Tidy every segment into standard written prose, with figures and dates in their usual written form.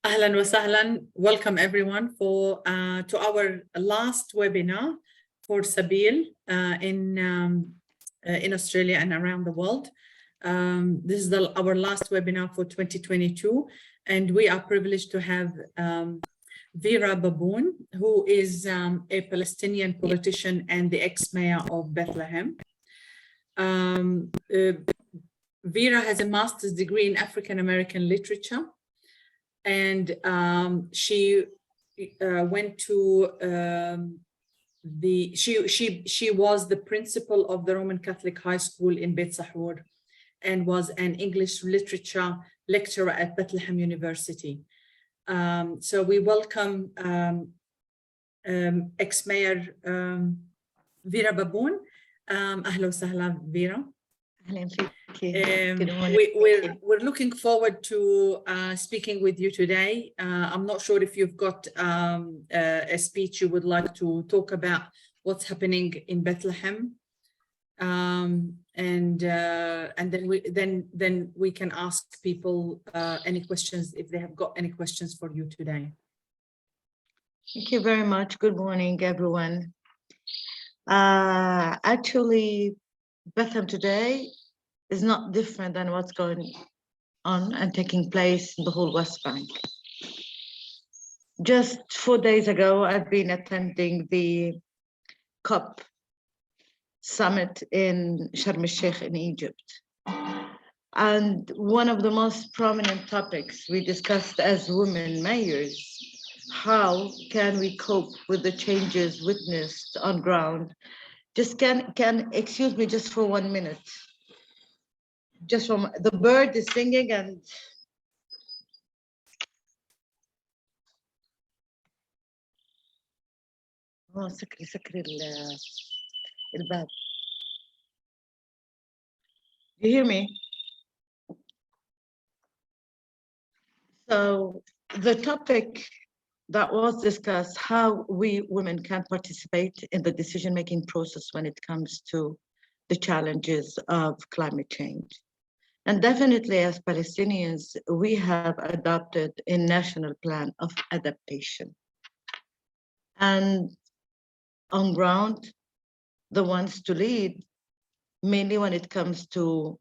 Ahlan wa sahlan. Welcome everyone to our last webinar for Sabeel in Australia and around the world. This is our last webinar for 2022, and we are privileged to have Vera Baboon, who is a Palestinian politician and the ex-mayor of Bethlehem. Vera has a master's degree in African American literature, and she went to she was the principal of the Roman Catholic High School in Beit Sahur and was an English literature lecturer at Bethlehem University. So we welcome ex-mayor Vera Baboon. Ahlan wa sahlan, Vera. We're looking forward to speaking with you today. I'm not sure if you've got a speech you would like to talk about what's happening in Bethlehem, and then we can ask people any questions if they have got any questions for you today. Thank you very much. Good morning, everyone. Actually, Bethlehem today is not different than what's going on and taking place in the whole West Bank. Just 4 days ago, I've been attending the COP summit in Sharm el-Sheikh in Egypt. And one of the most prominent topics we discussed as women mayors, how can we cope with the changes witnessed on ground? Just excuse me just for 1 minute. Just from the bird is singing and سكري الباب. You hear me? So the topic that was discussed, how we women can participate in the decision-making process when it comes to the challenges of climate change. And definitely as Palestinians, we have adopted a national plan of adaptation. And on ground, the ones to lead, mainly when it comes to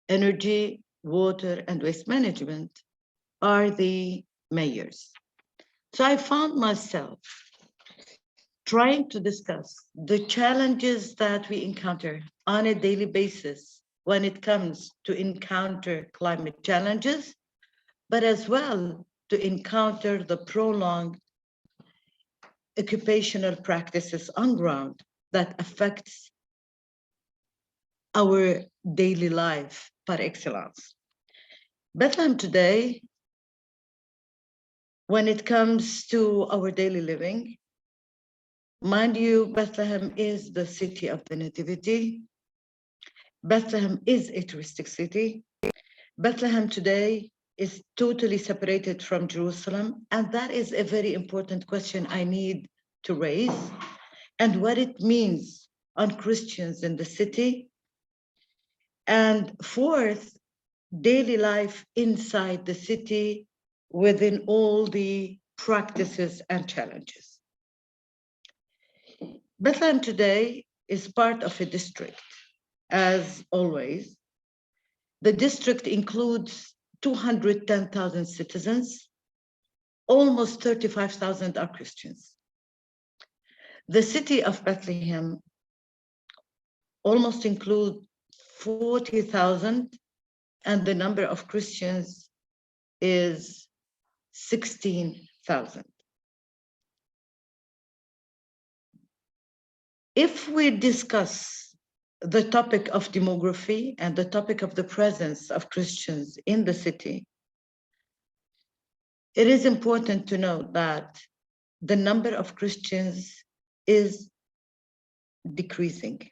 energy, water, and waste management, are the mayors. So I found myself trying to discuss the challenges that we encounter on a daily basis when it comes to encounter climate challenges, but as well to encounter the prolonged occupational practices on ground that affects our daily life par excellence. Bethlehem today, when it comes to our daily living, mind you, Bethlehem is the city of the Nativity. Bethlehem is a touristic city. Bethlehem today is totally separated from Jerusalem, and that is a very important question I need to raise, and what it means on Christians in the city. And fourth, daily life inside the city within all the practices and challenges. Bethlehem today is part of a district. As always, the district includes 210,000 citizens, almost 35,000 are Christians. The city of Bethlehem almost includes 40,000, and the number of Christians is 16,000. If we discuss the topic of demography and the topic of the presence of Christians in the city, it is important to note that the number of Christians is decreasing.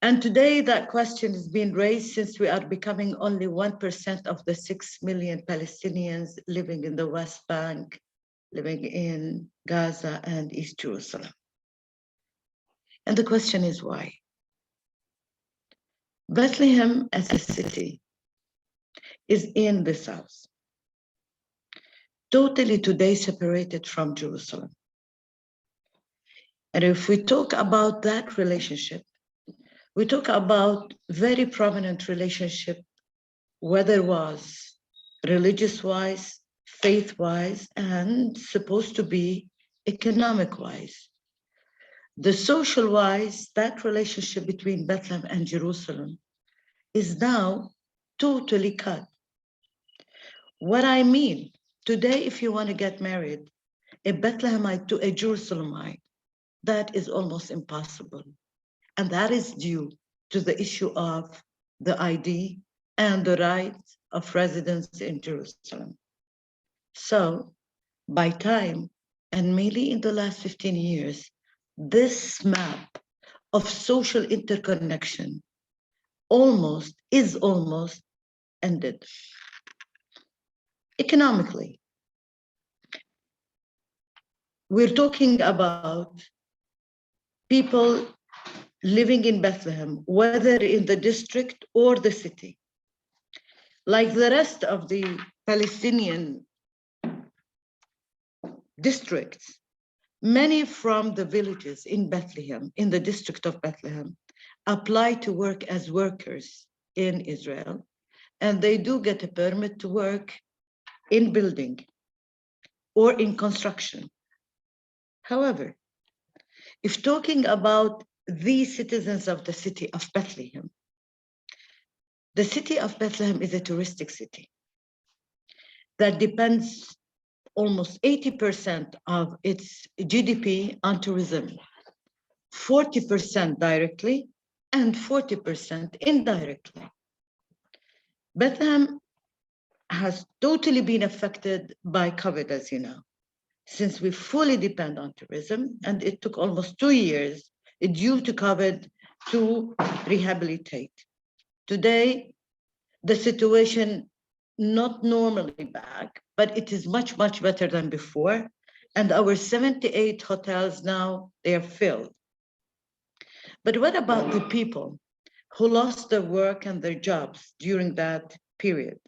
And today that question is being raised since we are becoming only 1% of the 6 million Palestinians living in the West Bank, living in Gaza and East Jerusalem. And the question is why? Bethlehem as a city is in the south, totally today separated from Jerusalem. And if we talk about that relationship, we talk about very prominent relationship, whether it was religious-wise, faith-wise, and supposed to be economic-wise. The social-wise, that relationship between Bethlehem and Jerusalem is now totally cut. What I mean, today, if you want to get married, a Bethlehemite to a Jerusalemite, that is almost impossible. And that is due to the issue of the ID and the right of residence in Jerusalem. So by time, and mainly in the last 15 years, this map of social interconnection is almost ended. Economically, we're talking about people living in Bethlehem, whether in the district or the city. Like the rest of the Palestinian districts, many from the villages in Bethlehem, in the district of Bethlehem, apply to work as workers in Israel, and they do get a permit to work in building or in construction. However, if talking about the citizens of the city of Bethlehem, the city of Bethlehem is a touristic city that depends almost 80% of its GDP on tourism, 40% directly and 40% indirectly. Bethlehem has totally been affected by COVID, as you know, since we fully depend on tourism, and it took almost 2 years due to COVID to rehabilitate. Today, the situation not normally back, but it is much, much better than before. And our 78 hotels now, they are filled. But what about the people who lost their work and their jobs during that period?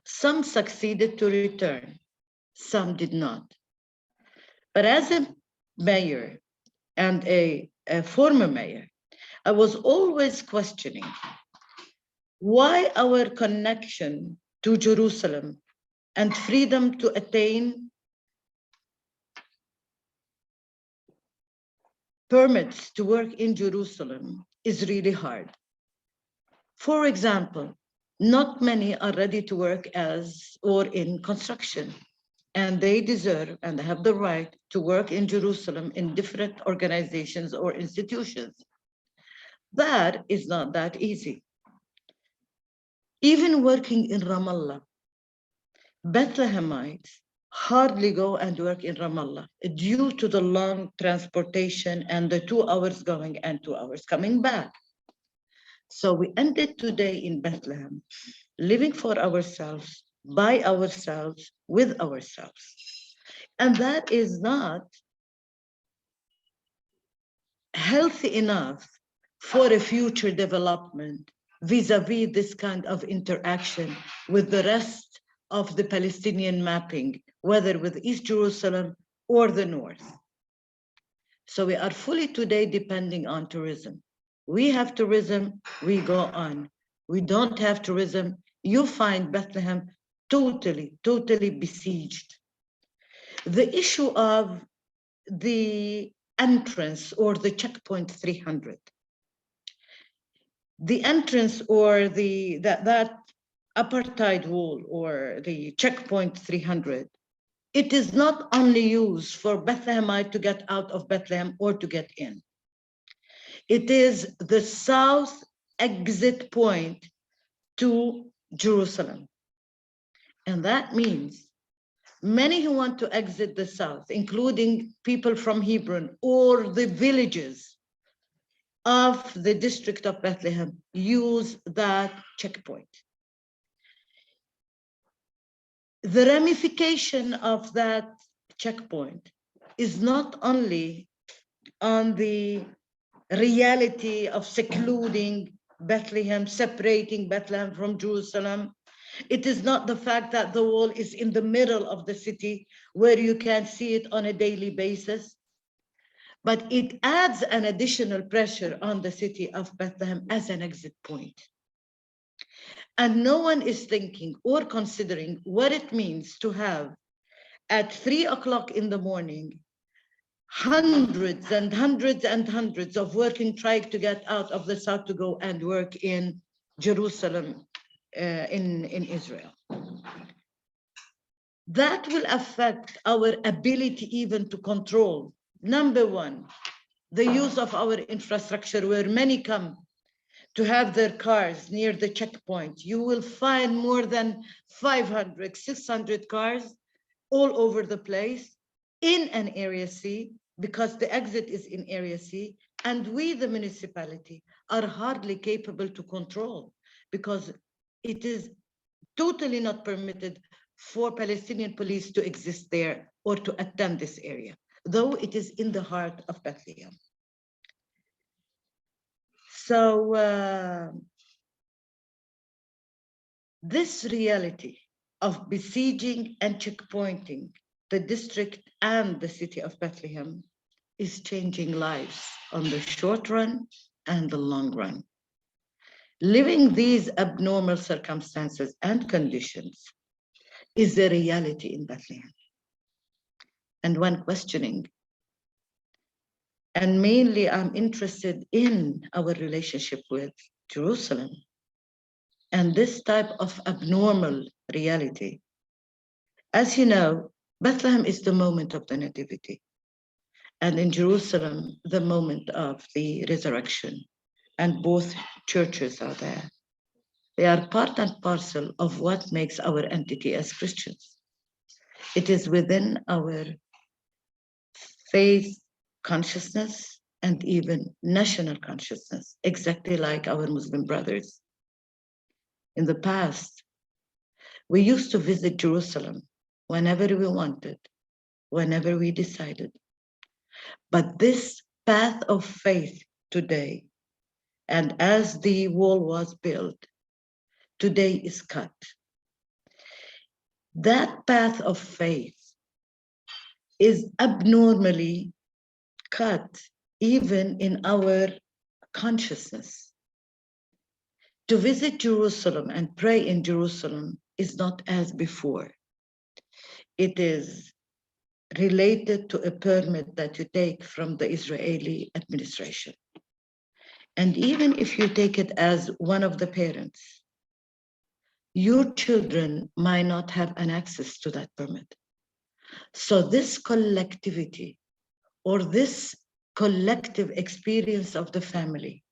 Some succeeded to return, some did not. But as a mayor and a former mayor, I was always questioning why our connection to Jerusalem and freedom to attain permits to work in Jerusalem is really hard. For example, not many are ready to work as or in construction, and they deserve and have the right to work in Jerusalem in different organizations or institutions. That is not that easy. Even working in Ramallah, Bethlehemites hardly go and work in Ramallah due to the long transportation and the 2 hours going and 2 hours coming back. So we ended today in Bethlehem, living for ourselves, by ourselves, with ourselves. And that is not healthy enough for a future development vis-a-vis this kind of interaction with the rest of the Palestinian mapping, whether with East Jerusalem or the North. So we are fully today depending on tourism. We have tourism, we go on. We don't have tourism, you find Bethlehem totally, totally besieged. The issue of the entrance or the checkpoint 300. The entrance or that apartheid wall or the checkpoint 300, it is not only used for Bethlehemite to get out of Bethlehem or to get in. It is the south exit point to Jerusalem. And that means many who want to exit the south, including people from Hebron or the villages of the district of Bethlehem, use that checkpoint. The ramification of that checkpoint is not only on the reality of secluding Bethlehem, separating Bethlehem from Jerusalem. It is not the fact that the wall is in the middle of the city where you can see it on a daily basis, but it adds an additional pressure on the city of Bethlehem as an exit point. And no one is thinking or considering what it means to have at 3 o'clock in the morning, hundreds and hundreds and hundreds of working trying to get out of the south to go and work in Jerusalem, in Israel. That will affect our ability even to control. Number one, the use of our infrastructure, where many come to have their cars near the checkpoint. You will find more than 500, 600 cars all over the place in an area C, because the exit is in area C, and we, the municipality, are hardly capable to control, because it is totally not permitted for Palestinian police to exist there or to attend this area, though it is in the heart of Bethlehem. So this reality of besieging and checkpointing the district and the city of Bethlehem is changing lives on the short run and the long run. Living these abnormal circumstances and conditions is a reality in Bethlehem. And when questioning, and mainly I'm interested in our relationship with Jerusalem, and this type of abnormal reality. As you know, Bethlehem is the moment of the Nativity, and in Jerusalem, the moment of the resurrection, and both churches are there. They are part and parcel of what makes our entity as Christians. It is within our faith consciousness and even national consciousness, exactly like our Muslim brothers. In the past, we used to visit Jerusalem whenever we wanted, whenever we decided. But this path of faith today, and as the wall was built, today is cut. That path of faith is abnormally cut, even in our consciousness. To visit Jerusalem and pray in Jerusalem is not as before. It is related to a permit that you take from the Israeli administration. And even if you take it as one of the parents, your children might not have an access to that permit. So this collectivity, or this collective experience of the family,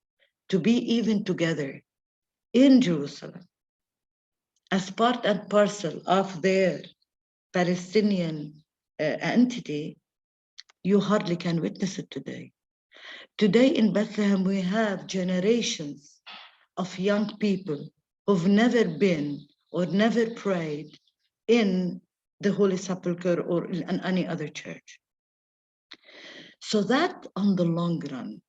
to be even together in Jerusalem as part and parcel of their Palestinian entity, you hardly can witness it today. Today in Bethlehem, we have generations of young people who've never been or never prayed in the Holy Sepulchre or in any other church. So that on the long run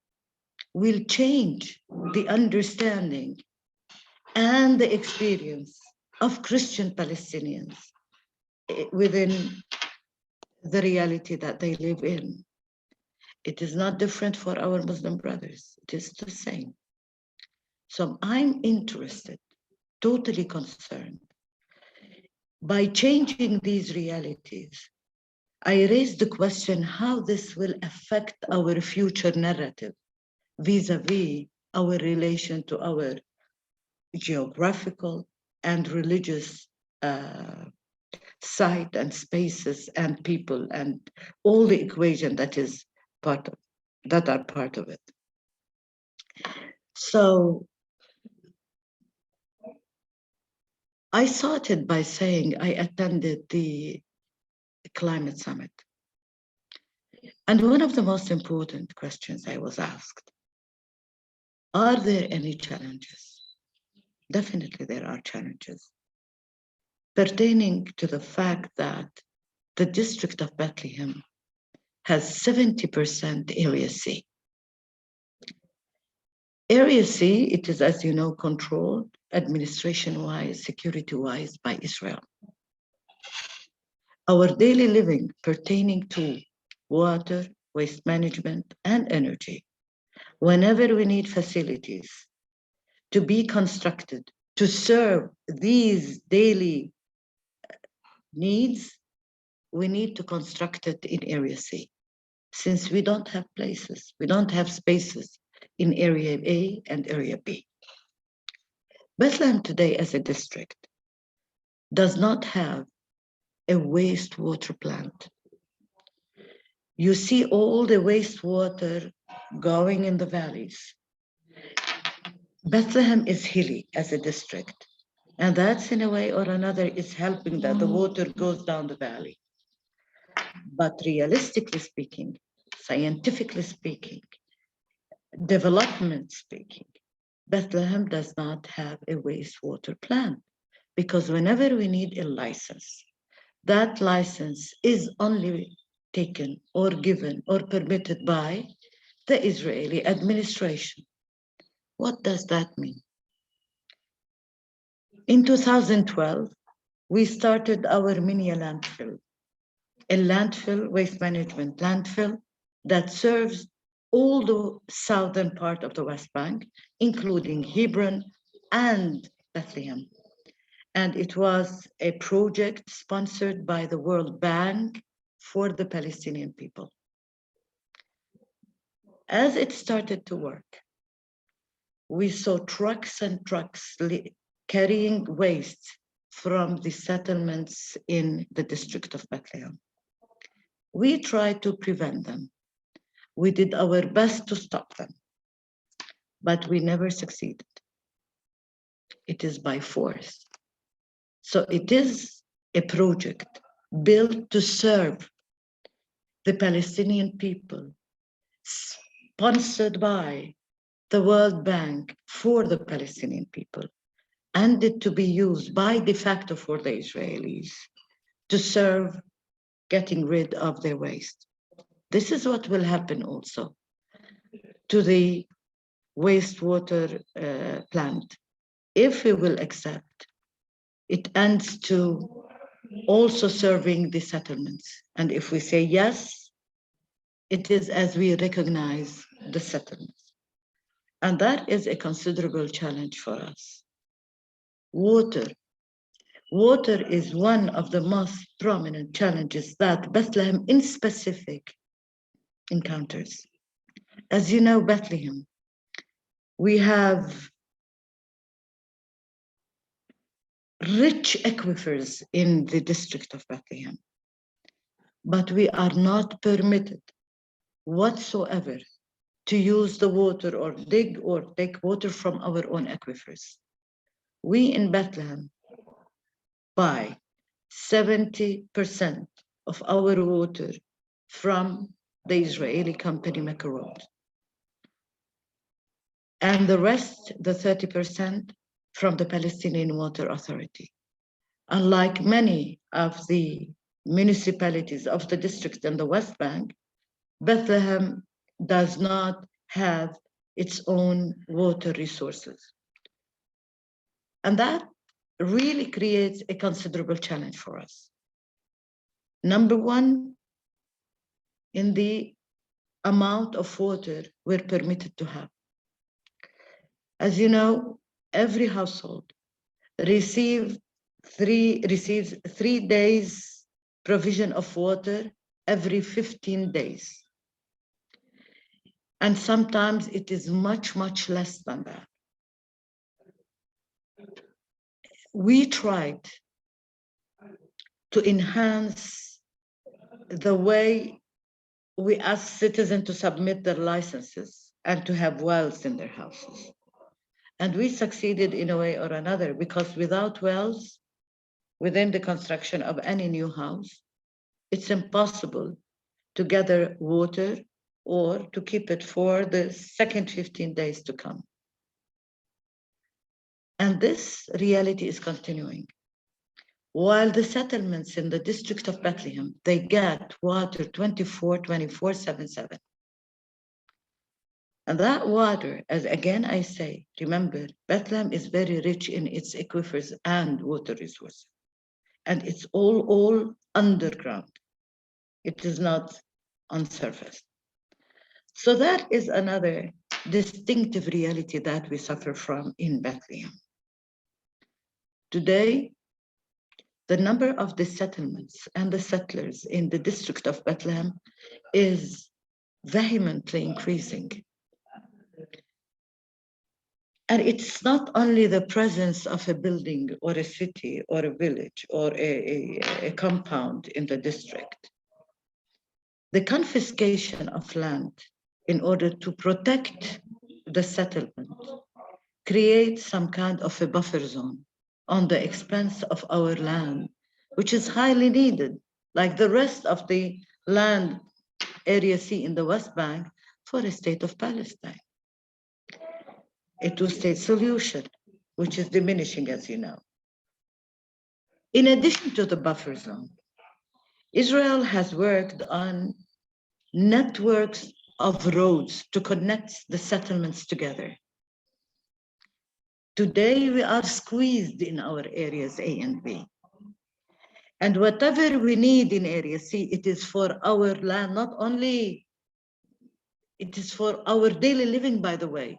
will change the understanding and the experience of Christian Palestinians within the reality that they live in. It is not different for our Muslim brothers, it is the same. So I'm interested, totally concerned. By changing these realities, I raise the question how this will affect our future narrative vis-a-vis our relation to our geographical and religious site and spaces and people and all the equation that is part of that are part of it. So I started by saying I attended the climate summit. And one of the most important questions I was asked, are there any challenges? Definitely there are challenges pertaining to the fact that the district of Bethlehem has 70% area C. Area C, it is, as you know, controlled administration-wise, security-wise by Israel. Our daily living pertaining to water, waste management, and energy, whenever we need facilities to be constructed to serve these daily needs, we need to construct it in Area C. Since we don't have places, we don't have spaces in Area A and Area B. Bethlehem today as a district does not have a wastewater plant. You see all the wastewater going in the valleys. Bethlehem is hilly as a district, and that's in a way or another is helping that the water goes down the valley. But realistically speaking, scientifically speaking, development speaking, Bethlehem does not have a wastewater plant because whenever we need a license, that license is only taken or given or permitted by the Israeli administration. What does that mean? In 2012, we started our mini landfill, a landfill, waste management landfill that serves all the southern part of the West Bank, including Hebron and Bethlehem. And it was a project sponsored by the World Bank for the Palestinian people. As it started to work, we saw trucks and trucks carrying waste from the settlements in the district of Bethlehem. We tried to prevent them. We did our best to stop them, but we never succeeded. It is by force. So it is a project built to serve the Palestinian people, sponsored by the World Bank for the Palestinian people, and it to be used by de facto for the Israelis to serve getting rid of their waste. This is what will happen also to the wastewater plant. If we will accept, it ends to also serving the settlements. And if we say yes, it is as we recognize the settlements. And that is a considerable challenge for us. Water. Water is one of the most prominent challenges that Bethlehem in specific encounters. As you know, Bethlehem, we have rich aquifers in the district of Bethlehem, but we are not permitted whatsoever to use the water or dig or take water from our own aquifers. We in Bethlehem buy 70% of our water from the Israeli company Makarot. And the rest, the 30%, from the Palestinian Water Authority. Unlike many of the municipalities of the district in the West Bank, Bethlehem does not have its own water resources. And that really creates a considerable challenge for us. Number one, in the amount of water we're permitted to have. As you know, every household receives 3 days provision of water every 15 days. And sometimes it is much, much less than that. We tried to enhance the way we ask citizens to submit their licenses and to have wells in their houses. And we succeeded in a way or another, because without wells within the construction of any new house, it's impossible to gather water or to keep it for the second 15 days to come. And this reality is continuing. While the settlements in the district of Bethlehem, they get water 24/7/7. And that water, as again I say, remember, Bethlehem is very rich in its aquifers and water resources. And it's all underground. It is not on surface. So that is another distinctive reality that we suffer from in Bethlehem. Today, the number of the settlements and the settlers in the district of Bethlehem is vehemently increasing. And it's not only the presence of a building or a city or a village or a compound in the district. The confiscation of land in order to protect the settlement creates some kind of a buffer zone on the expense of our land, which is highly needed, like the rest of the land Area C in the West Bank for a state of Palestine. A two-state solution, which is diminishing, as you know. In addition to the buffer zone, Israel has worked on networks of roads to connect the settlements together. Today, we are squeezed in our areas A and B. And whatever we need in Area C, it is for our land, not only, it is for our daily living, by the way.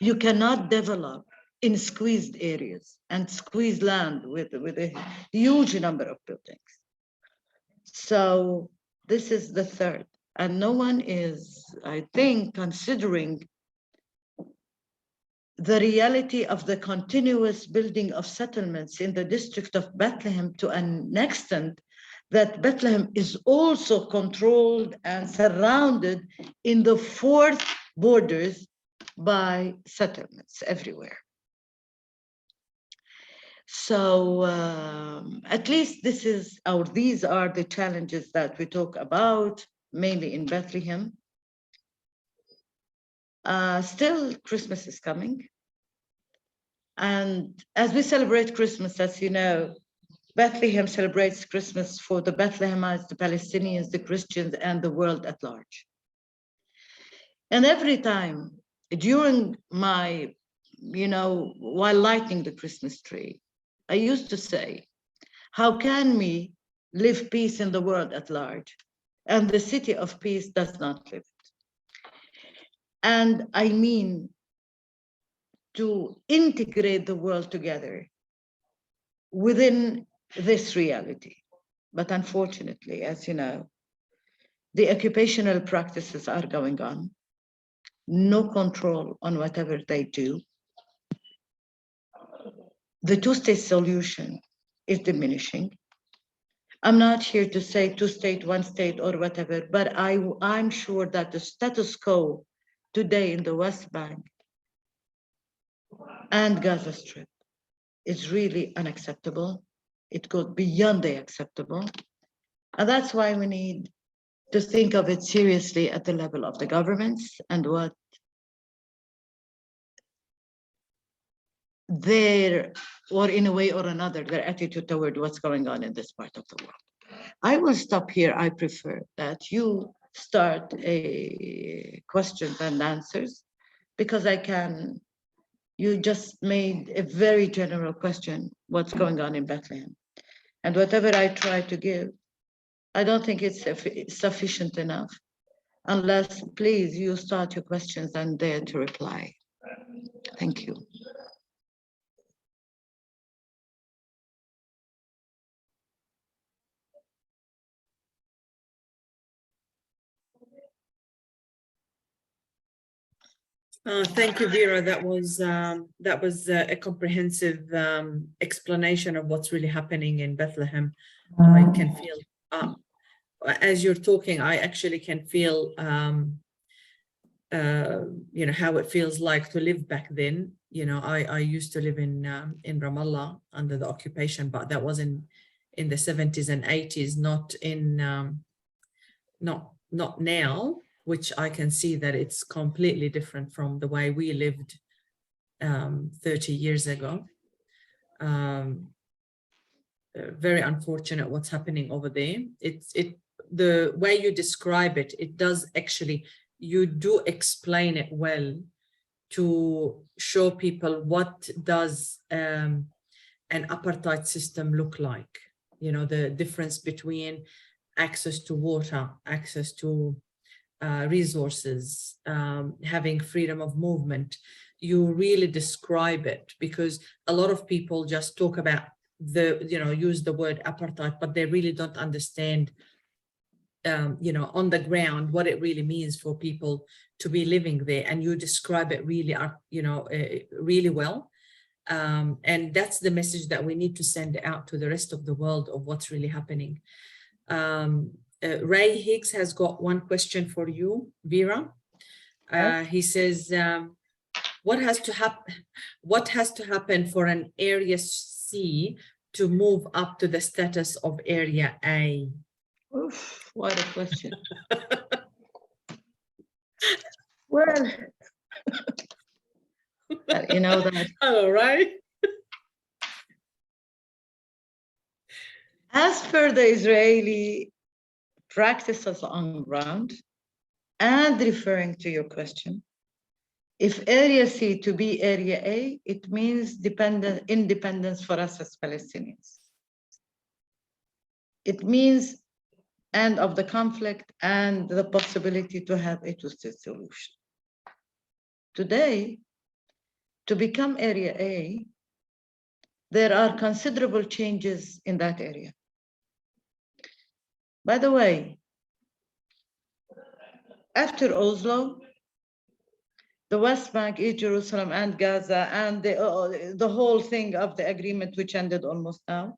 You cannot develop in squeezed areas and squeezed land with a huge number of buildings. So this is the third. And no one is, I think, considering the reality of the continuous building of settlements in the district of Bethlehem to an extent that Bethlehem is also controlled and surrounded in the fourth borders by settlements everywhere. So at least this is, or these are the challenges that we talk about, mainly in Bethlehem. Still, Christmas is coming. And as we celebrate Christmas, as you know, Bethlehem celebrates Christmas for the Bethlehemites, the Palestinians, the Christians, and the world at large. And every time during my, while lighting the Christmas tree, I used to say, how can we live peace in the world at large? And the city of peace does not live it. And I mean to integrate the world together within this reality. But unfortunately, as you know, the occupational practices are going on, no control on whatever they do. The two-state solution is diminishing. I'm not here to say two-state, one-state, or whatever, but I'm sure that the status quo today in the West Bank and Gaza Strip is really unacceptable. It goes beyond the acceptable. And that's why we need to think of it seriously at the level of the governments and what their, or in a way or another, their attitude toward what's going on in this part of the world. I will stop here. I prefer that you start a questions and answers because you just made a very general question, what's going on in Bethlehem? And whatever I try to give, I don't think it's sufficient enough, unless please you start your questions and dare to reply. Thank you. Thank you, Vera. That was a comprehensive explanation of what's really happening in Bethlehem. I can feel, as you're talking, I actually can feel, how it feels like to live back then. I used to live in Ramallah under the occupation, but that was in the 70s and 80s, not in not now, which I can see that it's completely different from the way we lived 30 years ago. Very unfortunate what's happening over there. The way you describe it, it does actually you do explain it well to show people what does an apartheid system look like. You know, the difference between access to water, access to resources, having freedom of movement. You really describe it, because a lot of people just talk about use the word apartheid, but they really don't understand, on the ground, what it really means for people to be living there. And you describe it really, really well. And that's the message that we need to send out to the rest of the world of what's really happening. Ray Higgs has got one question for you, Vera. He says, what has to happen for an Area C to move up to the status of Area A? Oof, what a question. Well, you know that. All right. As per the Israeli practices on ground, and referring to your question, if Area C to be Area A, it means independence for us as Palestinians. It means end of the conflict and the possibility to have a two-state solution. Today, to become Area A, there are considerable changes in that area. By the way, after Oslo, the West Bank, East Jerusalem, and Gaza, and the whole thing of the agreement, which ended almost now,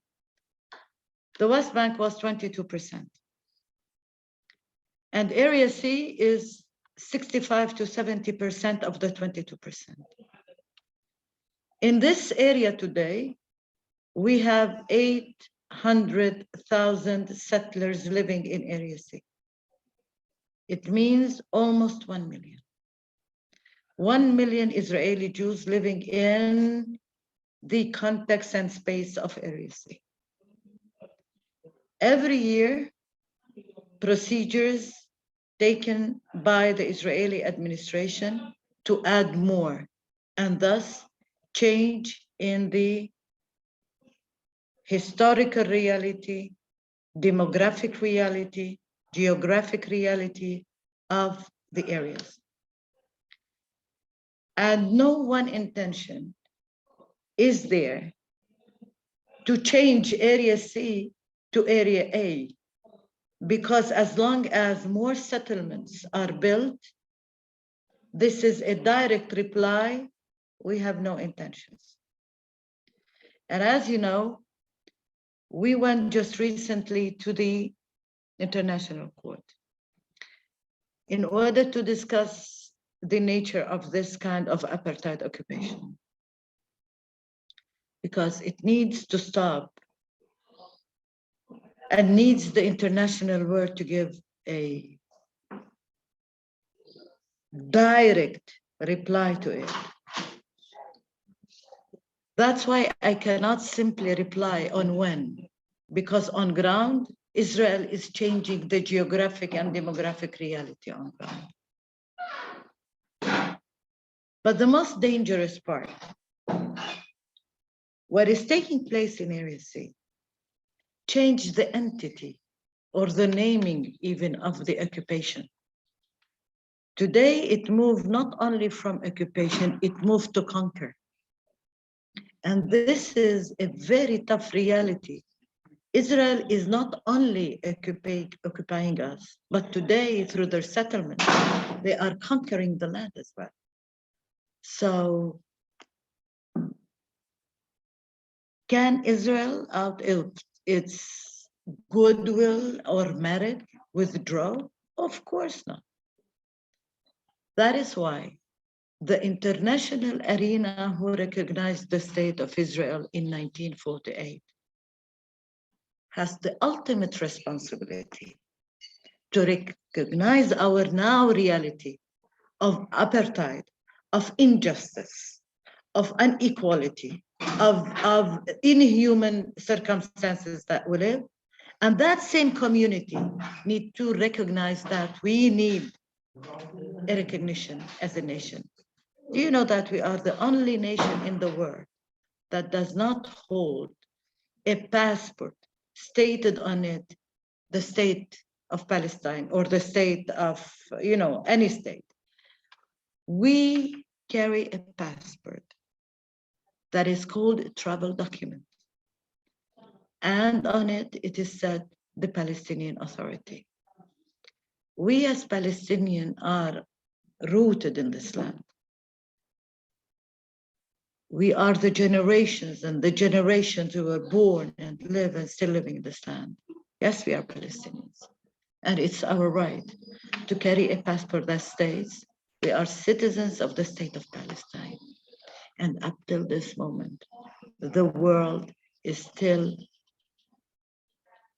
the West Bank was 22%. And Area C is 65 to 70% of the 22%. In this area today, we have 800,000 settlers living in Area C. It means almost 1 million. 1 million Israeli Jews living in the context and space of Area C. Every year, procedures taken by the Israeli administration to add more, and thus change in the historical reality, demographic reality, geographic reality of the areas. And no one intention is there to change Area C to Area A, because as long as more settlements are built, this is a direct reply, we have no intentions. And as you know, we went just recently to the International Court in order to discuss the nature of this kind of apartheid occupation, because it needs to stop and needs the international world to give a direct reply to it. That's why I cannot simply reply on when, because on ground, Israel is changing the geographic and demographic reality on ground. But the most dangerous part, what is taking place in Area C, change the entity or the naming even of the occupation. Today, it moved not only from occupation, it moved to conquer. And this is a very tough reality. Israel is not only occupying us, but today through their settlement, they are conquering the land as well. So can Israel, out its goodwill or merit, withdraw? Of course not. That is why the international arena who recognized the state of Israel in 1948 has the ultimate responsibility to recognize our now reality of apartheid, of injustice, of inequality, of inhuman circumstances that we live. And that same community need to recognize that we need a recognition as a nation. Do you know that we are the only nation in the world that does not hold a passport stated on it the state of Palestine or the state of, any state? We carry a passport that is called a travel document. And on it, it is said the Palestinian Authority. We as Palestinians are rooted in this land. We are the generations and the generations who were born and live and still living in this land. Yes, we are Palestinians. And it's our right to carry a passport that states we are citizens of the state of Palestine. And up till this moment, the world is still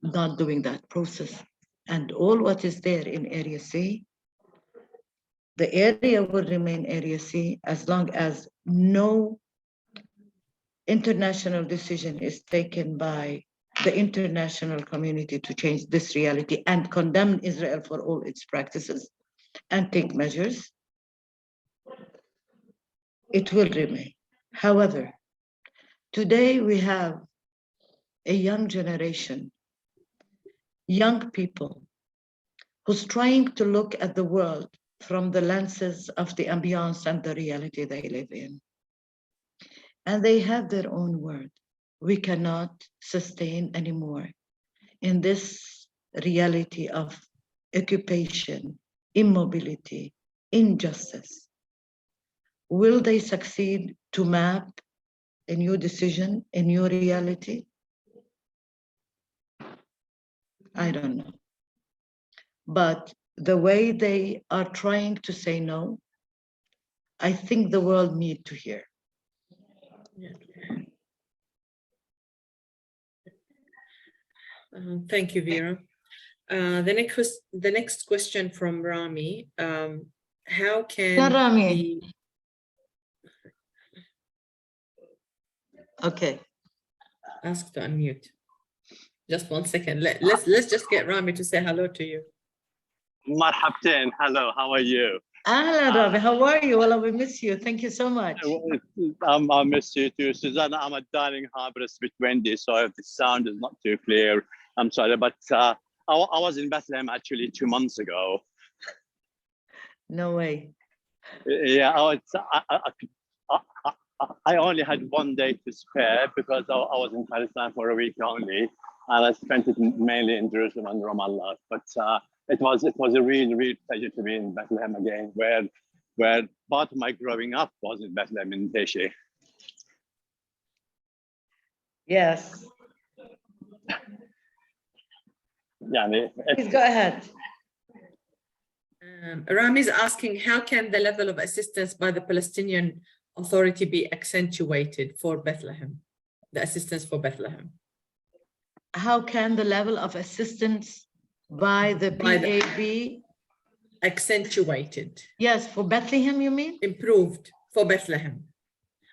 not doing that process. And all what is there in Area C, the area will remain Area C as long as no international decision is taken by the international community to change this reality and condemn Israel for all its practices and take measures. It will remain. However, today we have a young generation, young people who's trying to look at the world from the lenses of the ambiance and the reality they live in. And they have their own word. We cannot sustain anymore in this reality of occupation, immobility, injustice. Will they succeed to map a new decision, a new reality? I don't know. But the way they are trying to say no, I think the world needs to hear. Thank you, Vera. The next question from Rami. How can Rami. Okay. Ask to unmute. Just 1 second. Let's just get Rami to say hello to you. Marhabtin. Hello, how are you? Ahlan, Rami, how are you? Well, we miss you. Thank you so much. I miss you too. Susanna, I'm at Darling Harbour, it's a bit windy, so if the sound is not too clear, I'm sorry, but I was in Bethlehem actually 2 months ago. No way. Yeah, I only had 1 day to spare because I was in Palestine for a week only, and I spent it mainly in Jerusalem and Ramallah. But it was a real pleasure to be in Bethlehem again, where part of my growing up was in Bethlehem in Deshi. Yes. Yeah, please go ahead. Rami is asking, how can the level of assistance by the Palestinian Authority be accentuated for Bethlehem, the assistance for Bethlehem? How can the level of assistance by the PA be accentuated? Yes, for Bethlehem, you mean? Improved for Bethlehem.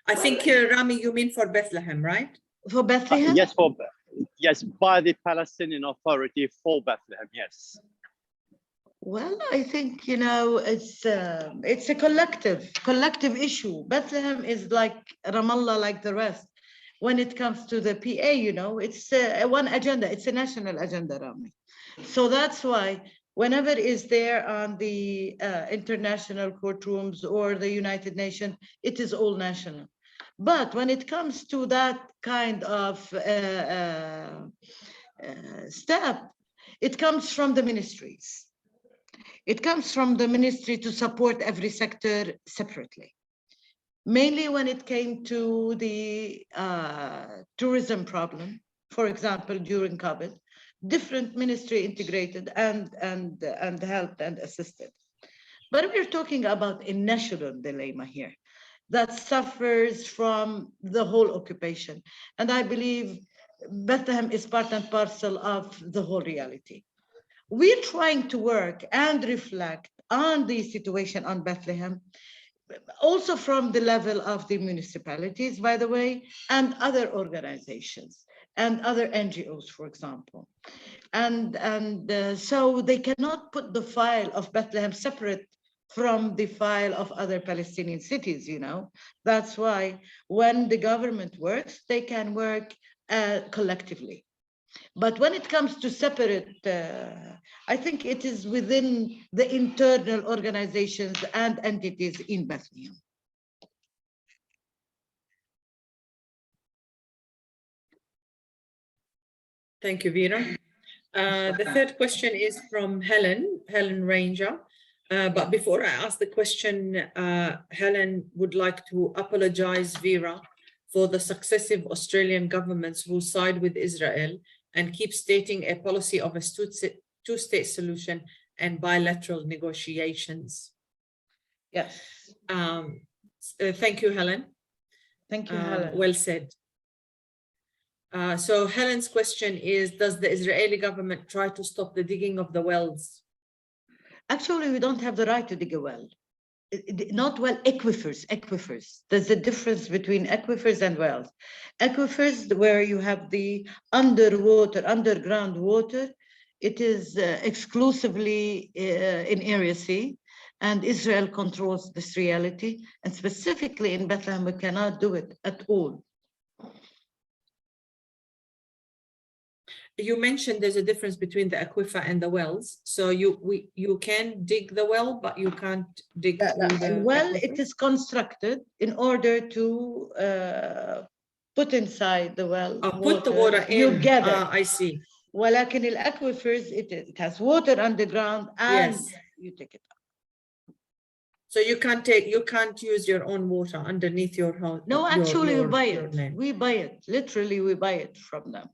I think, Rami, you mean for Bethlehem, right? For Bethlehem? Yes, by the Palestinian Authority for Bethlehem, yes. Well, I think, it's a collective issue. Bethlehem is like Ramallah, like the rest. When it comes to the PA, it's one agenda. It's a national agenda, Rami. So that's why whenever it is there on the international courtrooms or the United Nations, it is all national. But when it comes to that kind of step, it comes from the ministries. It comes from the ministry to support every sector separately. Mainly when it came to the tourism problem, for example, during COVID, different ministry integrated and helped and assisted. But we're talking about a national dilemma here that suffers from the whole occupation. And I believe Bethlehem is part and parcel of the whole reality. We're trying to work and reflect on the situation on Bethlehem, also from the level of the municipalities, by the way, and other organizations. and other NGOs, for example. And so they cannot put the file of Bethlehem separate from the file of other Palestinian cities, you know. That's why when the government works, they can work collectively. But when it comes to separate, I think it is within the internal organizations and entities in Bethlehem. Thank you, Vera. The third question is from Helen Ranger. But before I ask the question, Helen would like to apologize, Vera, for the successive Australian governments who side with Israel and keep stating a policy of a two-state solution and bilateral negotiations. Yes. Thank you, Helen. Thank you, Helen. Well said. So Helen's question is, does the Israeli government try to stop the digging of the wells? Actually, we don't have the right to dig a well. Not well, aquifers. There's a difference between aquifers and wells. Aquifers, where you have the underground water, it is exclusively in Area C, and Israel controls this reality. And specifically in Bethlehem, we cannot do it at all. You mentioned there's a difference between the aquifer and the wells. So you can dig the well, but you can't dig the well, aquifer? it is constructed in order to put inside the well. Put the water in. You get it. I see. ولكن الأكويفرز it has water underground and Yes. you take it up. So you can't use your own water underneath your house. No, actually we buy it. We buy it. Literally, we buy it from them.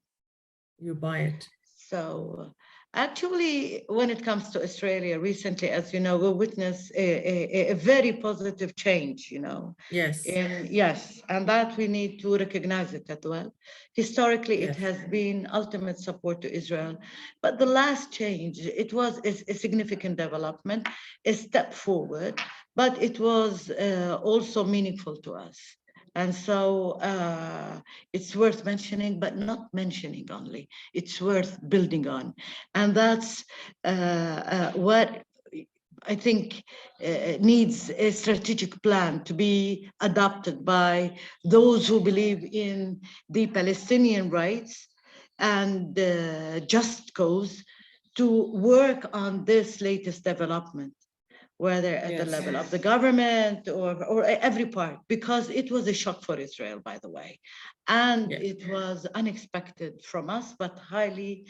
You buy it. So actually, when it comes to Australia, recently, as you know, we witnessed a very positive change, you know. Yes. Yes, and that we need to recognize it as well. Historically, Yes. it has been ultimate support to Israel. But the last change, it was a significant development, a step forward, but it was also meaningful to us. And so it's worth mentioning, but not mentioning only. It's worth building on. And that's what I think needs a strategic plan to be adopted by those who believe in the Palestinian rights and just cause to work on this latest development, whether at the level of the government or every part, because it was a shock for Israel, by the way. And it was unexpected from us, but highly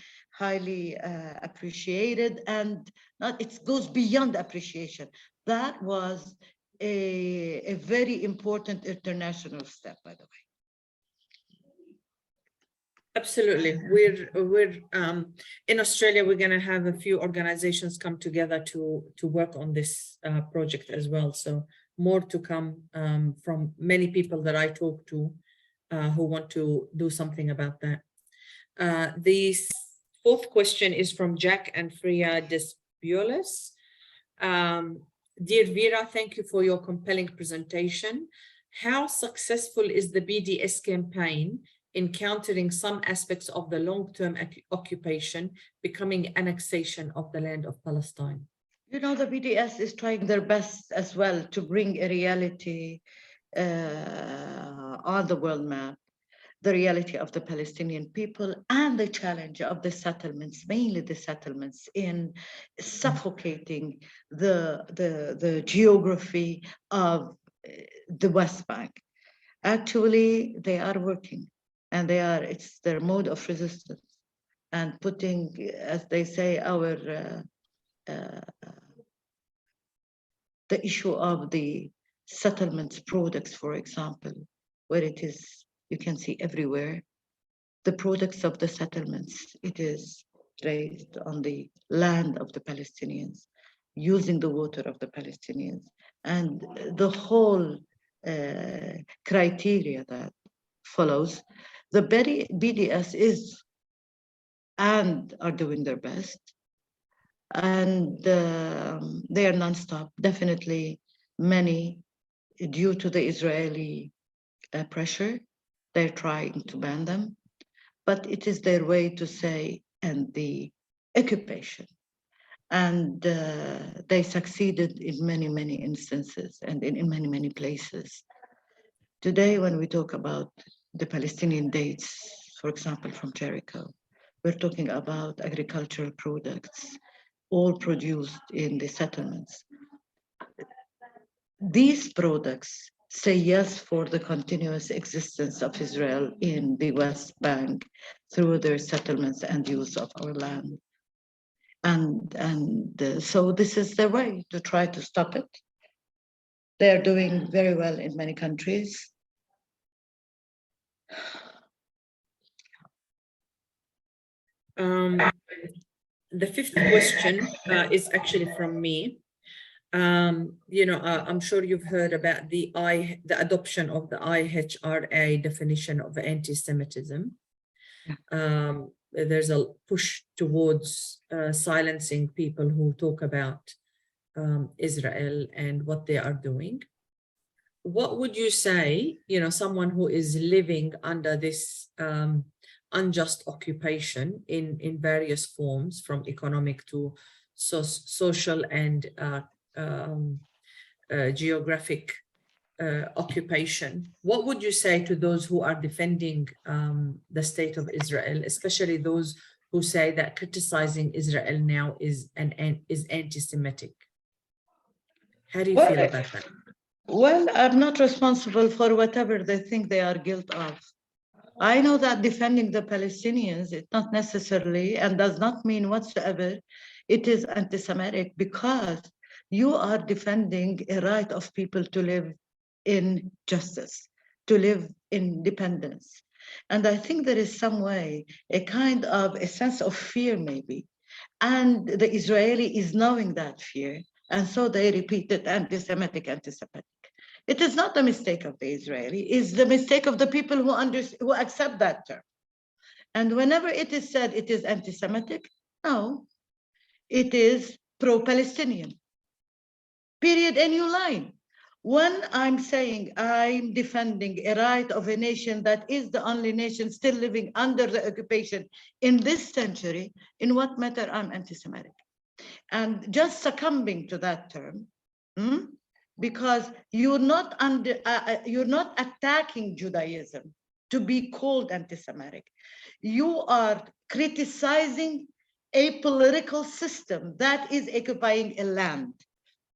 appreciated. And it goes beyond appreciation. That was a very important international step, by the way. Absolutely. We're in Australia, we're going to have a few organizations come together to work on this project as well. So more to come from many people that I talk to who want to do something about that. The fourth question is from Jack and Freya Despiolis. Dear Vera, thank you for your compelling presentation. How successful is the BDS campaign in countering some aspects of the long-term occupation becoming annexation of the land of Palestine? You know, the BDS is trying their best as well to bring a reality on the world map, the reality of the Palestinian people and the challenge of the settlements, mainly the settlements, in suffocating the geography of the West Bank. Actually, they are working. And it's their mode of resistance and putting, as they say, the issue of the settlements products, for example, where it is, you can see everywhere, the products of the settlements, it is raised on the land of the Palestinians, using the water of the Palestinians, and the whole criteria that follows. The BDS is and are doing their best, and they are nonstop. Definitely, many, due to the Israeli pressure, they're trying to ban them. but it is their way to say, and the occupation. And they succeeded in many, many instances and in many, many places. Today, when we talk about the Palestinian dates, for example, from Jericho, we're talking about agricultural products, all produced in the settlements. These products say yes for the continuous existence of Israel in the West Bank through their settlements and use of our land. So this is their way to try to stop it. They're doing very well in many countries. The fifth question is actually from me. I'm sure you've heard about the adoption of the IHRA definition of anti-Semitism. There's a push towards silencing people who talk about Israel and what they are doing. What would you say, someone who is living under this unjust occupation in various forms, from economic to social and geographic occupation, what would you say to those who are defending the state of Israel, especially those who say that criticizing Israel now is anti-Semitic? How do you feel about that? Well, I'm not responsible for whatever they think they are guilty of. I know that defending the Palestinians is not necessarily and does not mean whatsoever it is anti-Semitic, because you are defending a right of people to live in justice, to live in independence. And I think there is some way, a kind of a sense of fear maybe. And the Israeli is knowing that fear. And so they repeated anti-Semitic, anti-Semitic. It is not the mistake of the Israeli, it's the mistake of the people who accept that term. And whenever it is said it is anti-Semitic, no, it is pro-Palestinian. Period, a new line. When I'm saying I'm defending a right of a nation that is the only nation still living under the occupation in this century, in what matter I'm anti-Semitic? And just succumbing to that term, because you're not attacking Judaism to be called anti-Semitic. You are criticizing a political system that is occupying a land.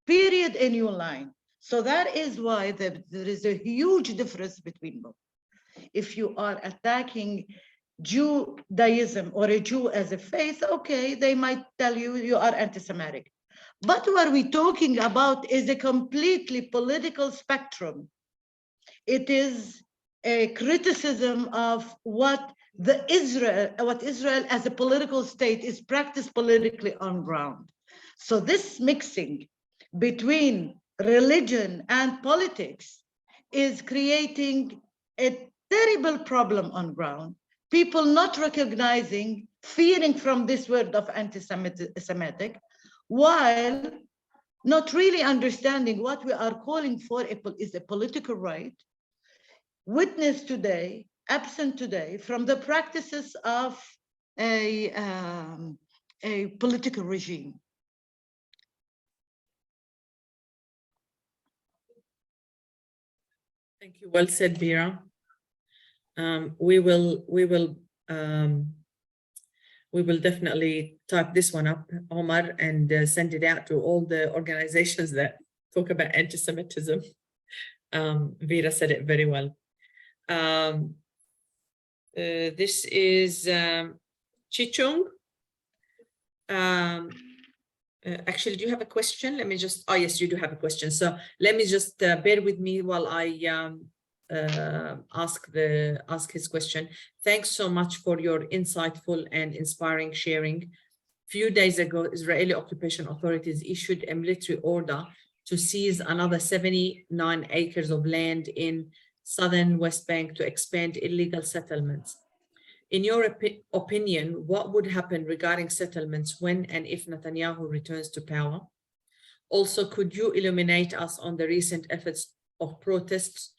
Period, a new line. So that is why there is a huge difference between both. If you are attacking Judaism or a Jew as a faith, okay, they might tell you you are anti-Semitic. But what we're talking about is a completely political spectrum. It is a criticism of what Israel as a political state is practiced politically on ground. So this mixing between religion and politics is creating a terrible problem on ground. People not recognizing, fearing from this word of anti-Semitic, while not really understanding what we are calling for is a political right, witnessed today, absent today, from the practices of a political regime. Thank you. Well said, Bira. We will definitely type this one up, Omar, and send it out to all the organizations that talk about anti-Semitism. Vera said it very well. This is Chichung. Actually, do you have a question? Let me just, oh yes, you do have a question. So let me just bear with me while I ask his question. Thanks so much for your insightful and inspiring sharing. Few days ago, Israeli occupation authorities issued a military order to seize another 79 acres of land in southern West Bank to expand illegal settlements. In your opinion, what would happen regarding settlements when and if Netanyahu returns to power? Also, could you illuminate us on the recent efforts of protests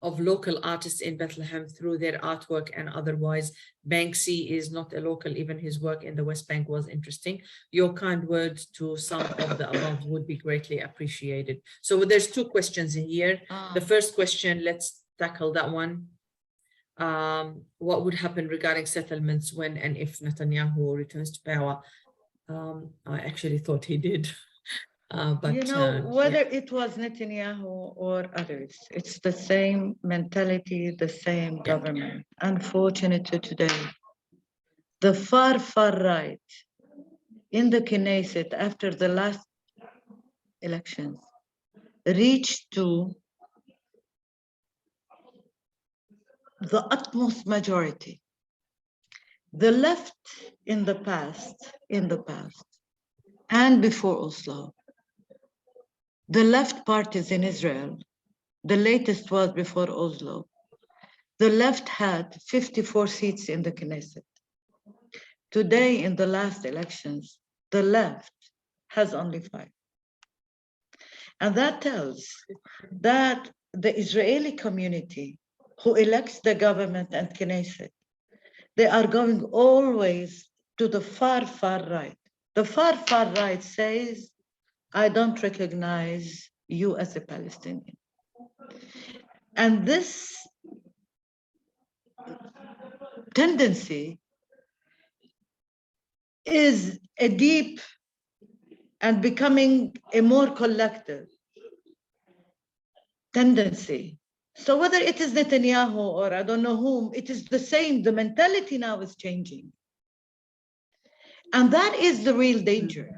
of local artists in Bethlehem through their artwork and otherwise. Banksy is not a local, even his work in the West Bank was interesting. Your kind words to some of the above would be greatly appreciated. So there's two questions in here. The first question, let's tackle that one. What would happen regarding settlements when and if Netanyahu returns to power? I actually thought he did. But you know, whether yeah. it was Netanyahu or others, it's the same mentality, the same government. Unfortunately today, the far right in the Knesset after the last elections reached to the utmost majority. The left in the past, and before Oslo, the left parties in Israel, the latest was before Oslo, the left had 54 seats in the Knesset. Today, in the last elections, the left has only 5. And that tells that the Israeli community who elects the government and Knesset, they are going always to the far right. The far right says, I don't recognize you as a Palestinian. And this tendency is a deep and becoming a more collective tendency. So whether it is Netanyahu or I don't know whom, it is the same. The mentality now is changing. And that is the real danger.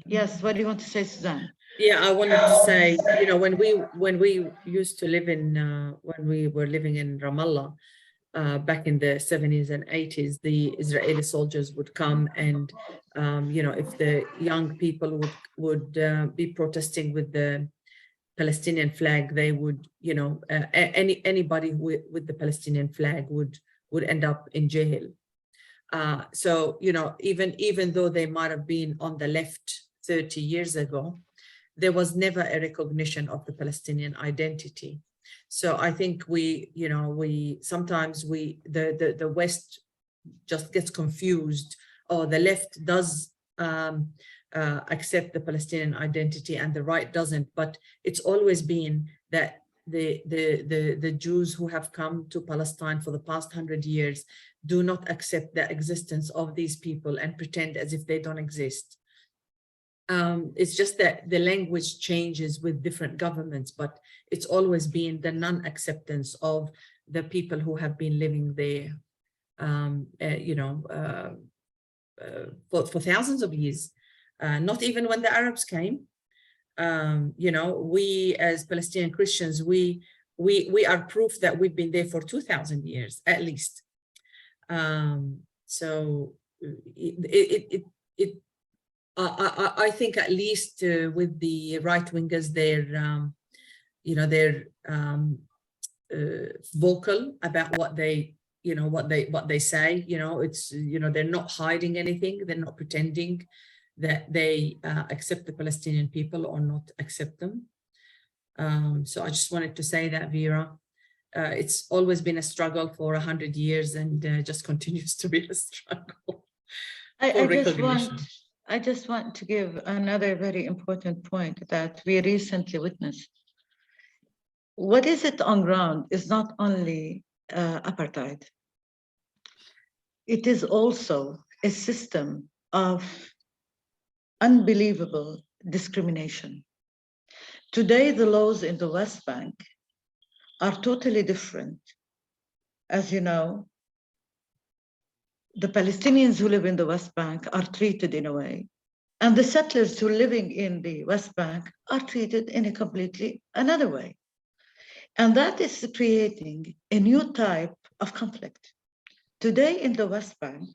Yes, what do you want to say, Suzanne? Yeah, I wanted to say, you know, when we used to live in, when we were living in Ramallah, back in the 70s and 80s, the Israeli soldiers would come and, you know, if the young people would be protesting with the Palestinian flag, they would, you know, anybody with the Palestinian flag would end up in jail. So, you know, even though they might have been on the left 30 years ago, there was never a recognition of the Palestinian identity. So I think sometimes the West just gets confused, or the left does accept the Palestinian identity and the right doesn't. But it's always been that the Jews who have come to Palestine for the past 100 years do not accept the existence of these people and pretend as if they don't exist. It's just that the language changes with different governments, but it's always been the non-acceptance of the people who have been living there, for thousands of years. Not even when the Arabs came. You know, we as Palestinian Christians, we are proof that we've been there for 2,000 years at least. So I think at least with the right-wingers, they're vocal about what they say. You know, it's, you know, they're not hiding anything. They're not pretending that they accept the Palestinian people or not accept them. So I just wanted to say that, Vera. It's always been a struggle for 100 years and just continues to be a struggle. I just want to give another very important point that we recently witnessed. What is it on ground is not only apartheid. It is also a system of unbelievable discrimination. Today, the laws in the West Bank are totally different. As you know, the Palestinians who live in the West Bank are treated in a way, and the settlers who are living in the West Bank are treated in a completely another way. And that is creating a new type of conflict. Today in the West Bank,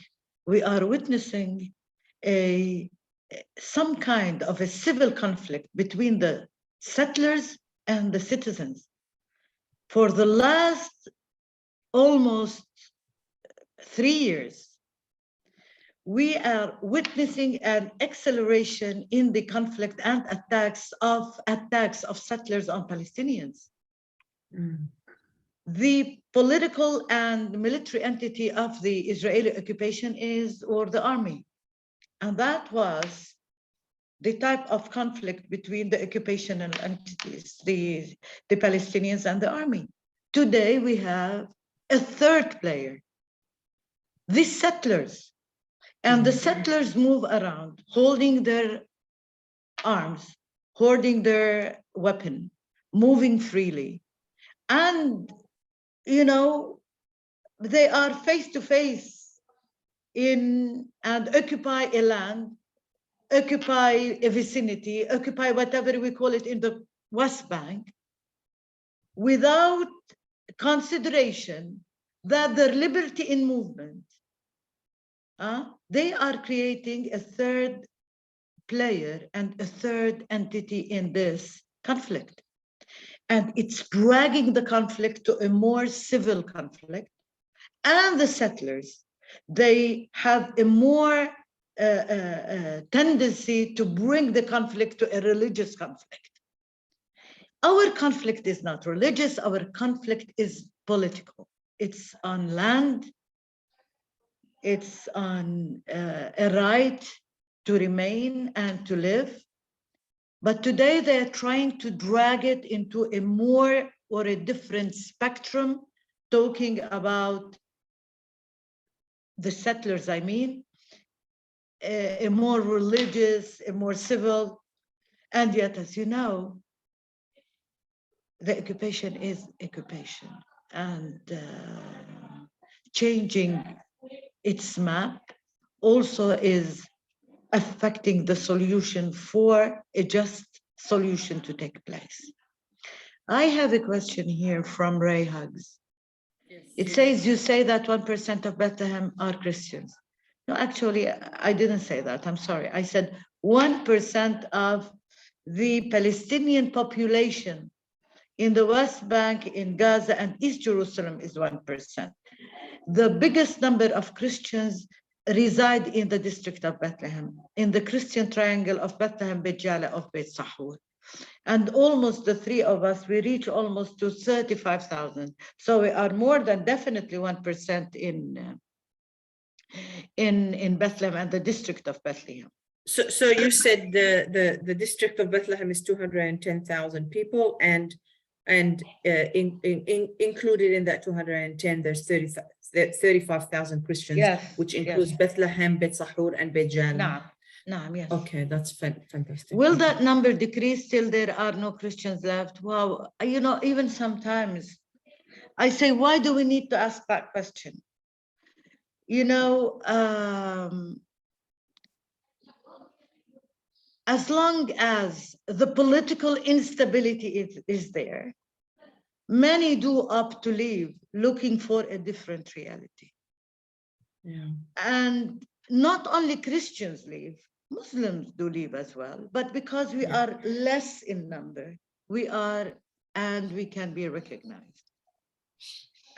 we are witnessing some kind of a civil conflict between the settlers and the citizens. For the last almost 3 years, we are witnessing an acceleration in the conflict and attacks of settlers on Palestinians. Mm. The political and military entity of the Israeli occupation is, or the army. And that was the type of conflict between the occupational entities, the Palestinians and the army. Today, we have a third player, the settlers. And the settlers move around, holding their arms, holding their weapon, moving freely. And, you know, they are face to face in and occupy a land, occupy a vicinity, occupy whatever we call it in the West Bank, without consideration that their liberty in movement, they are creating a third player and a third entity in this conflict. And it's dragging the conflict to a more civil conflict. And the settlers, they have a more tendency to bring the conflict to a religious conflict. Our conflict is not religious, our conflict is political. It's on land, it's on a right to remain and to live. But today they're trying to drag it into a more or a different spectrum, talking about the settlers, I mean, a more religious, a more civil, and yet, as you know, the occupation is occupation, and changing its map also is affecting the solution for a just solution to take place. I have a question here from Ray Huggs. Yes. It says, you say that 1% of Bethlehem are Christians. No, actually, I didn't say that. I'm sorry. I said 1% of the Palestinian population in the West Bank, in Gaza, and East Jerusalem is 1%. The biggest number of Christians reside in the district of Bethlehem, in the Christian triangle of Bethlehem, Beit Jala, of Beit Sahur. And almost the three of us, we reach almost to 35,000. So we are more than definitely 1% in Bethlehem and the district of Bethlehem. So you said the district of Bethlehem is 210,000 people, and included in that 210, there's 35,000 Christians, Yes, which includes Bethlehem, Beit Sahur, and Beit Jala. Yes. Okay, that's fantastic. Will that number decrease till there are no Christians left? Wow, you know, even sometimes I say, why do we need to ask that question? You know, as long as the political instability is there, many do opt to leave looking for a different reality. Yeah. And not only Christians leave, Muslims do leave as well, but because we are less in number, we are, and we can be recognized.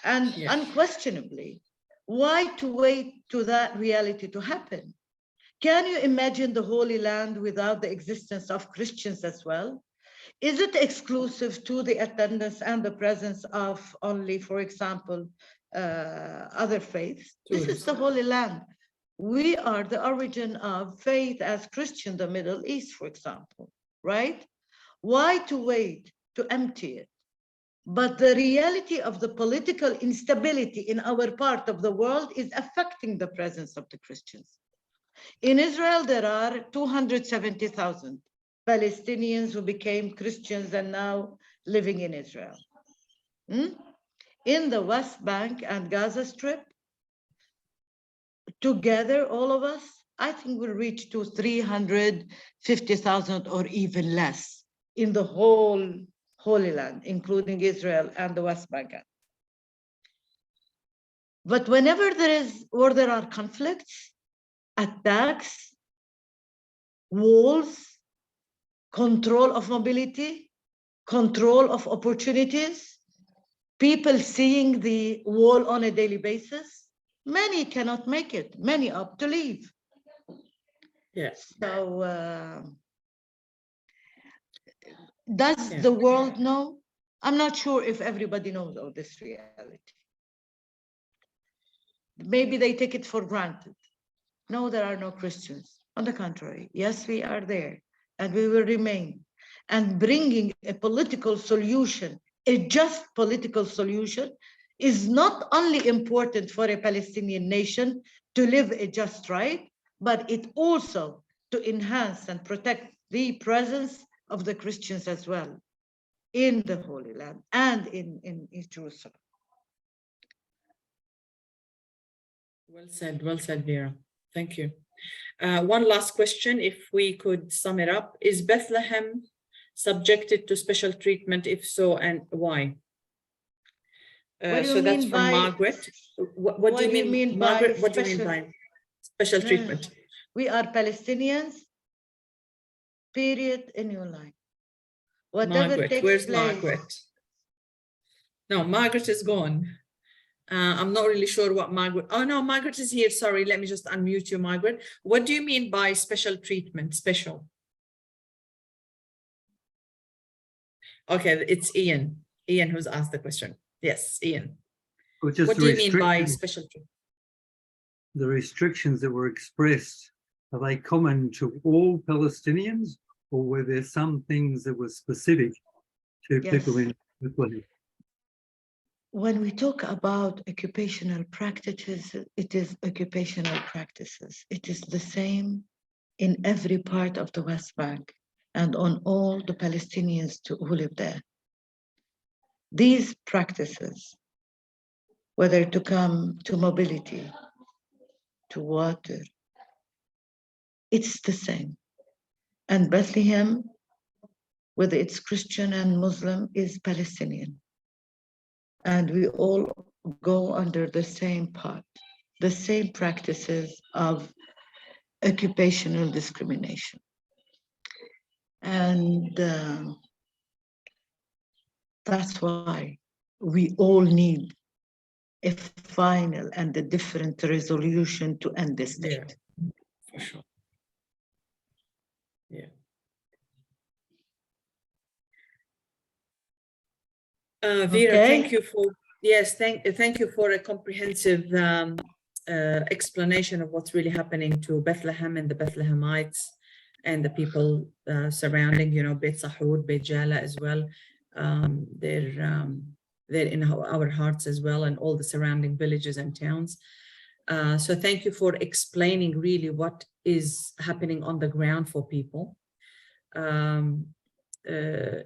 And unquestionably, why to wait to that reality to happen? Can you imagine the Holy Land without the existence of Christians as well? Is it exclusive to the attendance and the presence of only, for example, other faiths? This is the Holy Land. We are the origin of faith as Christian, the Middle East, for example, right? Why to wait to empty it? But the reality of the political instability in our part of the world is affecting the presence of the Christians. In Israel, there are 270,000 Palestinians who became Christians and now living in Israel. In the West Bank and Gaza Strip, together, all of us, I think we'll reach to 350,000 or even less in the whole Holy Land, including Israel and the West Bank. But whenever there are conflicts, attacks, walls, control of mobility, control of opportunities, people seeing the wall on a daily basis, many cannot make it. Many opt to leave. Yes. So does the world know? I'm not sure if everybody knows of this reality. Maybe they take it for granted. No, there are no Christians. On the contrary, yes, we are there and we will remain. And bringing a political solution, a just political solution, is not only important for a Palestinian nation to live a just right, but it also to enhance and protect the presence of the Christians as well in the Holy Land and in Jerusalem. Well said, Vera. Thank you. One last question, if we could sum it up. Is Bethlehem subjected to special treatment? If so, and why? So that's from Margaret. What do you mean, Margaret? What do you mean by special treatment? We are Palestinians, period, in your life. Whatever Margaret, takes where's place. Margaret? No, Margaret is gone. I'm not really sure what Margaret. Oh no, Margaret is here. Sorry, let me just unmute you, Margaret. What do you mean by special treatment? Special. Okay, it's Ian. Ian who's asked the question. Yes, Ian. What do you mean by special treatment? The restrictions that were expressed, are they common to all Palestinians, or were there some things that were specific to people in Bethlehem? When we talk about occupational practices, it is occupational practices. It is the same in every part of the West Bank and on all the Palestinians who live there. These practices, whether to come to mobility, to water, it's the same. And Bethlehem, whether it's Christian and Muslim, is Palestinian. And we all go under the same part, the same practices of occupational discrimination. And that's why we all need a final and a different resolution to end this state. Yeah, for sure. Yeah. Vera, thank you for thank you for a comprehensive explanation of what's really happening to Bethlehem and the Bethlehemites and the people surrounding, you know, Beit Sahur, Beit Jala as well. They're in our hearts as well, and all the surrounding villages and towns. So thank you for explaining really what is happening on the ground for people.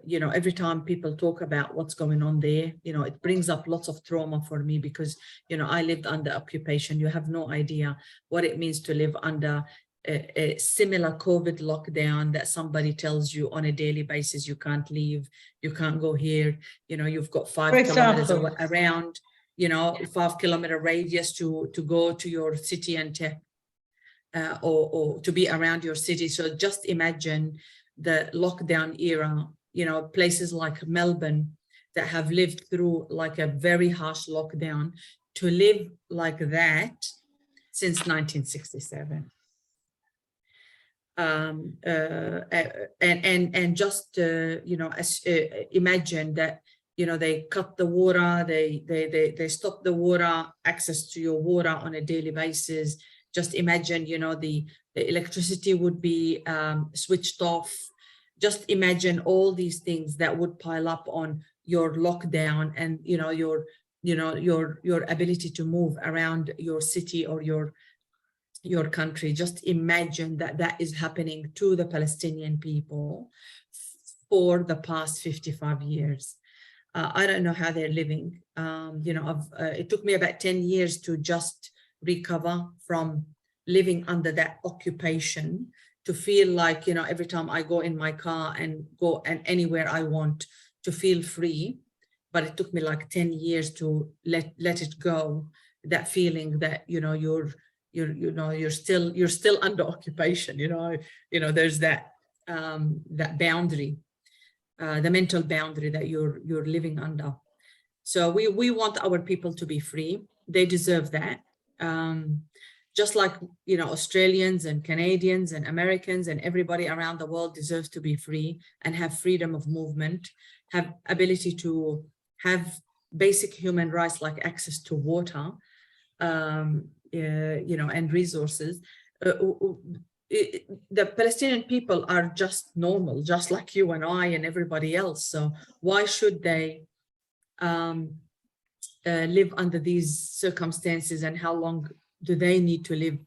You know, every time people talk about what's going on there, you know, it brings up lots of trauma for me because, you know, I lived under occupation. You have no idea what it means to live under a similar COVID lockdown that somebody tells you on a daily basis, you can't leave, you can't go here, you know, you've got 5 kilometers around, you know, 5 kilometer radius to go to your city and or to be around your city. So just imagine the lockdown era, you know, places like Melbourne that have lived through like a very harsh lockdown, to live like that since 1967. And just you know, imagine that, you know, they cut the water, they stop the water, access to your water on a daily basis. Just imagine, you know, the electricity would be switched off. Just imagine all these things that would pile up on your lockdown, and, you know, your ability to move around your city or your country. Just imagine that that is happening to the Palestinian people for the past 55 years. I don't know how they're living. You know, it took me about 10 years to just recover from living under that occupation, to feel like, you know, every time I go in my car and go and anywhere I want, to feel free. But it took me like 10 years to let it go, that feeling that, you know, you're still under occupation. You know, there's that that boundary, the mental boundary that you're living under. So we want our people to be free. They deserve that. Just like, you know, Australians and Canadians and Americans and everybody around the world deserves to be free and have freedom of movement, have ability to have basic human rights like access to water, you know, and resources. The Palestinian people are just normal, just like you and I and everybody else. So why should they live under these circumstances, and how long do they need to live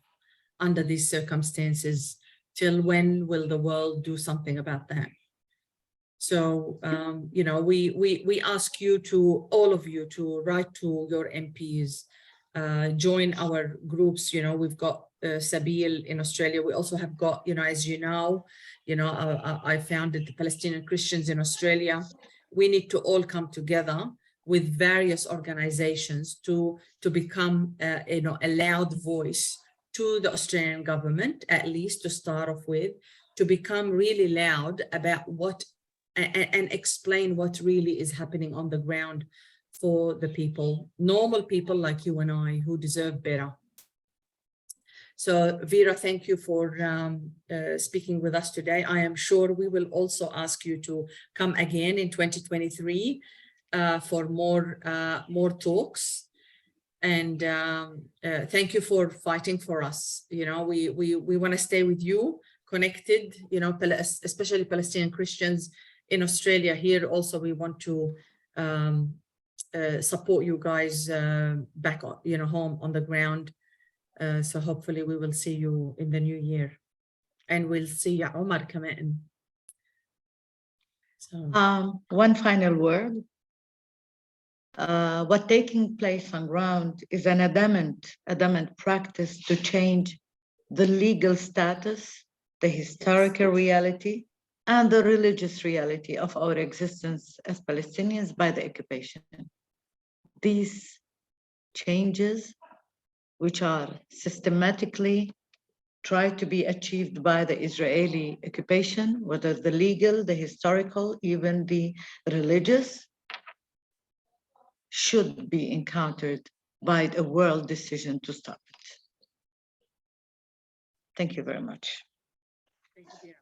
under these circumstances? Till when will the world do something about that? So, you know, we ask you to, all of you, to write to your MPs, join our groups. You know, we've got Sabeel in Australia. We also have got, you know, as you know, I founded the Palestinian Christians in Australia. We need to all come together with various organizations to become, you know, a loud voice to the Australian government, at least to start off with, to become really loud about what and explain what really is happening on the ground for the people, normal people like you and I, who deserve better. So Vera, thank you for speaking with us today. I am sure we will also ask you to come again in 2023 for more talks. And thank you for fighting for us. You know, we want to stay with you, connected, you know, especially Palestinian Christians in Australia. Here also, we want to support you guys back on, you know, home on the ground. So hopefully we will see you in the new year, and we'll see ya Omar kaman. So one final word. What taking place on ground is an adamant practice to change the legal status, the historical reality, and the religious reality of our existence as Palestinians by the occupation. These changes, which are systematically tried to be achieved by the Israeli occupation, whether the legal, the historical, even the religious, should be encountered by a world decision to stop it. Thank you very much. thank you, Vera.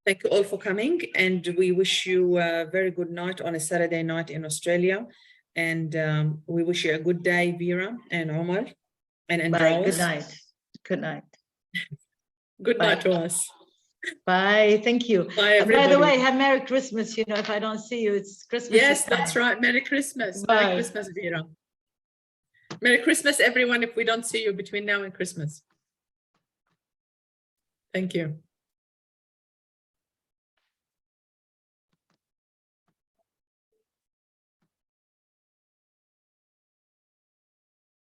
Thank you all for coming, and we wish you a very good night on a Saturday night in Australia. And we wish you a good day, Vera and Omar and Bye. Andros. Good night. Good night. Good Bye. night to us. Bye. Thank you. Bye, And by the everybody. way, have Merry Christmas. You know, if I don't see you, it's Christmas. Yes, time. that's right. Merry Christmas. Bye. Merry Christmas, Vera. Merry Christmas, everyone, if we don't see you between now and Christmas. Thank you.